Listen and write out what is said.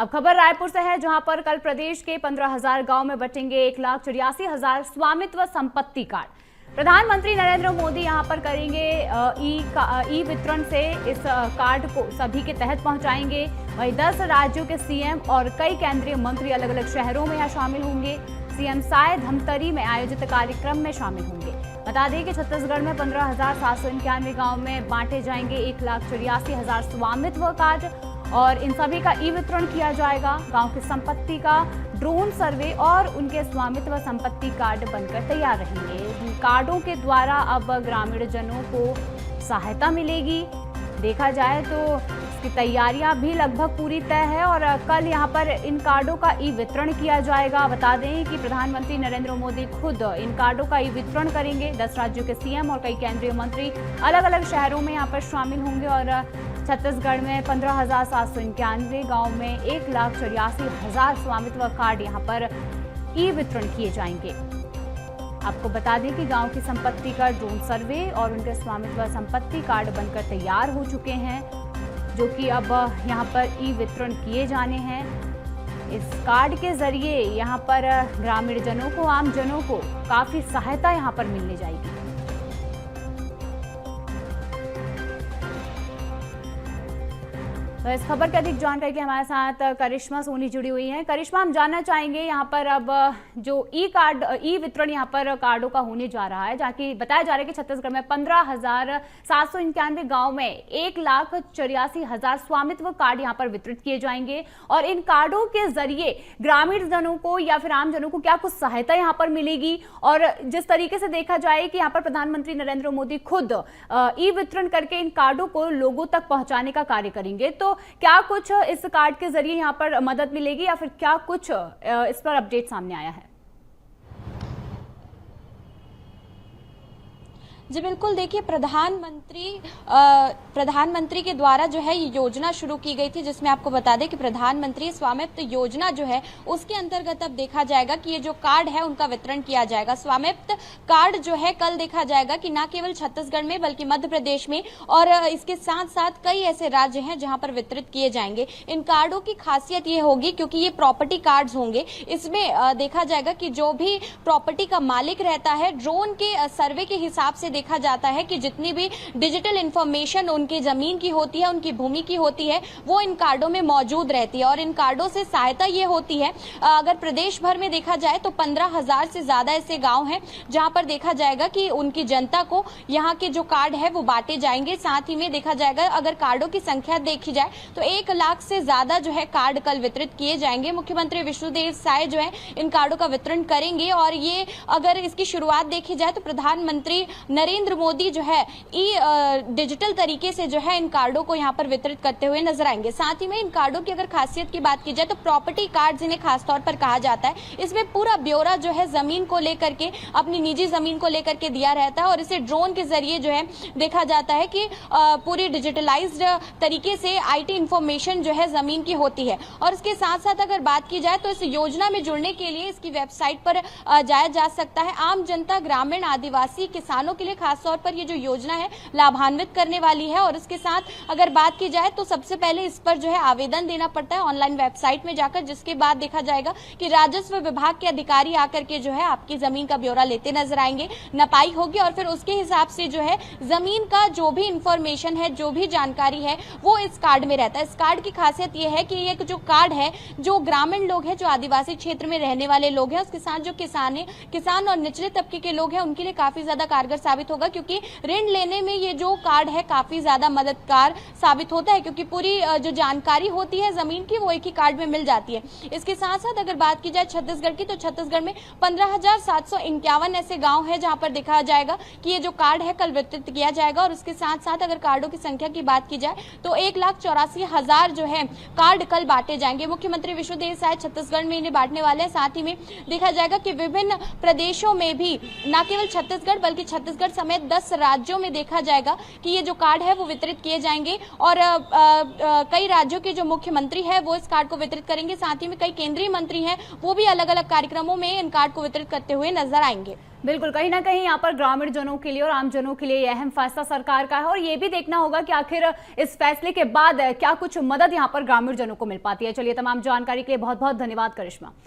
अब खबर रायपुर से है, जहां पर कल प्रदेश के 15,000 गांव में बटेंगे 1,84,000 स्वामित्व संपत्ति कार्ड। प्रधानमंत्री नरेंद्र मोदी यहां पर करेंगे ई वितरण से इस कार्ड को सभी के तहत पहुंचाएंगे। वहीं 10 राज्यों के सीएम और कई केंद्रीय मंत्री अलग अलग शहरों में यहां शामिल होंगे। सीएम साय धमतरी में आयोजित कार्यक्रम में शामिल होंगे। बता दें कि छत्तीसगढ़ में 15,791 गाँव में बांटे जाएंगे 1,84,000 स्वामित्व कार्ड और इन सभी का ई वितरण किया जाएगा। गांव की संपत्ति का ड्रोन सर्वे और उनके स्वामित्व संपत्ति कार्ड बनकर तैयार रहेंगे। इन कार्डों के द्वारा अब ग्रामीण जनों को सहायता मिलेगी। देखा जाए तो इसकी तैयारियां भी लगभग पूरी तय है और कल यहां पर इन कार्डों का ई वितरण किया जाएगा। बता दें कि प्रधानमंत्री नरेंद्र मोदी खुद इन कार्डों का ई वितरण करेंगे। 10 राज्यों के सीएम और कई केंद्रीय मंत्री अलग अलग शहरों में यहां पर शामिल होंगे और छत्तीसगढ़ में 15,791 गांव में 1,84,000 स्वामित्व कार्ड यहां पर ई वितरण किए जाएंगे। आपको बता दें कि गांव की संपत्ति का ड्रोन सर्वे और उनके स्वामित्व संपत्ति कार्ड बनकर तैयार हो चुके हैं, जो कि अब यहां पर ई वितरण किए जाने हैं। इस कार्ड के जरिए यहां पर ग्रामीण जनों को, आम जनों को काफी सहायता यहां पर मिलने जाएगी। तो इस खबर की अधिक जानकारी के हमारे साथ करिश्मा सोनी जुड़ी हुई हैं। करिश्मा, हम जानना चाहेंगे यहाँ पर अब जो ई वितरण यहाँ पर कार्डों का होने जा रहा है, जहाँ की बताया जा रहा है कि छत्तीसगढ़ में 15,791 गांव में 1,84,000 स्वामित्व कार्ड यहाँ पर वितरित किए जाएंगे और इन कार्डों के जरिए ग्रामीण जनों को या फिर आम जनों को क्या कुछ सहायता यहाँ पर मिलेगी। और जिस तरीके से देखा जाए कि यहाँ पर प्रधानमंत्री नरेंद्र मोदी खुद ई वितरण करके इन कार्डों को लोगों तक पहुंचाने का कार्य करेंगे, तो क्या कुछ इस कार्ड के जरिए यहां पर मदद मिलेगी या फिर क्या कुछ इस पर अपडेट सामने आया है? जी बिल्कुल, देखिए प्रधानमंत्री के द्वारा जो है ये योजना शुरू की गई थी, जिसमें आपको बता दें कि प्रधानमंत्री स्वामित्व योजना जो है उसके अंतर्गत अब देखा जाएगा कि ये जो कार्ड है उनका वितरण किया जाएगा। स्वामित्व कार्ड जो है कल देखा जाएगा कि न केवल छत्तीसगढ़ में बल्कि मध्य प्रदेश में और इसके साथ साथ कई ऐसे राज्य हैं जहां पर वितरित किए जाएंगे। इन कार्डों की खासियत ये होगी क्योंकि ये प्रॉपर्टी कार्ड्स होंगे, इसमें देखा जाएगा कि जो भी प्रॉपर्टी का मालिक रहता है, ड्रोन के सर्वे के हिसाब से देखा जाता है कि जितनी भी डिजिटल इंफॉर्मेशन उनकी जमीन की होती है, उनकी भूमि की होती है, वो इन कार्डों में मौजूद रहती है। और इन कार्डों से सहायता ये होती है, अगर प्रदेश भर में देखा जाए तो 15,000 से ज्यादा ऐसे गांव हैं जहां पर देखा जाएगा कि उनकी जनता को यहाँ के जो कार्ड है वो बांटे जाएंगे। साथ ही में देखा जाएगा अगर कार्डों की संख्या देखी जाए तो 1 लाख से ज्यादा जो है कार्ड कल वितरित किए जाएंगे। मुख्यमंत्री विष्णुदेव साय जो है इन कार्डों का वितरण करेंगे और ये अगर इसकी शुरुआत देखी जाए तो प्रधानमंत्री नरेंद्र मोदी जो है डिजिटल तरीके से जो है इन कार्डों को यहाँ पर वितरित करते हुए नजर आएंगे। साथ ही में इन कार्डों की अगर खासियत की बात की जाए तो प्रॉपर्टी कार्ड्स इन्हें खासतौर पर कहा जाता है। इसमें पूरा ब्यौरा जो है जमीन को लेकर के, अपनी निजी जमीन को लेकर के दिया रहता है और इसे ड्रोन के जरिए जो है देखा जाता है कि पूरी डिजिटलाइज्ड तरीके से IT इंफॉर्मेशन जो है जमीन की होती है। और इसके साथ साथ अगर बात की जाए तो इस योजना में जुड़ने के लिए इसकी वेबसाइट पर जाया जा सकता है। आम जनता, ग्रामीण, आदिवासी, किसानों के लिए खासतौर पर ये जो योजना है लाभान्वित करने वाली है। और इसके साथ अगर बात की जाए तो सबसे पहले इस पर जो है आवेदन देना पड़ता है ऑनलाइन वेबसाइट में जाकर, जिसके बाद देखा जाएगा कि राजस्व विभाग के अधिकारी आकर के जो है आपकी जमीन का ब्यौरा लेते नजर आएंगे, नपाई होगी और फिर उसके हिसाब से जो है जमीन का जो भी इंफॉर्मेशन है, जो भी जानकारी है वो इस कार्ड में रहता है। इस कार्ड की खासियत ये है कि ये जो कार्ड है, जो ग्रामीण लोग हैं, जो आदिवासी क्षेत्र में रहने वाले लोग हैं, उसके साथ जो किसान और निचले तबके के लोग हैं, उनके लिए काफी ज्यादा कारगर साबित होगा, क्योंकि ऋण लेने में ये जो कार्ड है काफी ज्यादा मददगार साबित होता है, क्योंकि पूरी जो जानकारी होती है जमीन की वो एक ही कार्ड में मिल जाती है। इसके साथ साथ अगर बात की जाए छत्तीसगढ़ की, तो छत्तीसगढ़ में 15,751 ऐसे गांव हैं जहां पर देखा जाएगा कि ये जो कार्ड है कल वितरित किया जाएगा। और उसके साथ साथ अगर कार्डों की संख्या की बात की जाए तो 1,84,000 जो है कार्ड कल बांटे जाएंगे। मुख्यमंत्री विष्णुदेव साय छत्तीसगढ़ में इन्हें बांटने वाले हैं। साथ ही में देखा जाएगा कि विभिन्न प्रदेशों में भी, न केवल छत्तीसगढ़ बल्कि छत्तीसगढ़ समेत 10 राज्यों में देखा जाएगा कि ये जो कार्ड है वो वितरित किए जाएंगे और कई राज्यों के जो मुख्यमंत्री है वो इस कार्ड को वितरित करेंगे। साथ ही में कई केंद्रीय मंत्री हैं वो भी अलग अलग कार्यक्रमों में इन कार्ड को वितरित करते हुए नजर आएंगे। बिल्कुल, कहीं ना कहीं यहाँ पर ग्रामीण जनों के लिए और आम जनों के लिए ये अहम फैसला सरकार का है और ये भी देखना होगा कि आखिर इस फैसले के बाद क्या कुछ मदद यहाँ पर ग्रामीण जनों को मिल पाती है। चलिए, तमाम जानकारी के लिए बहुत बहुत धन्यवाद करिश्मा।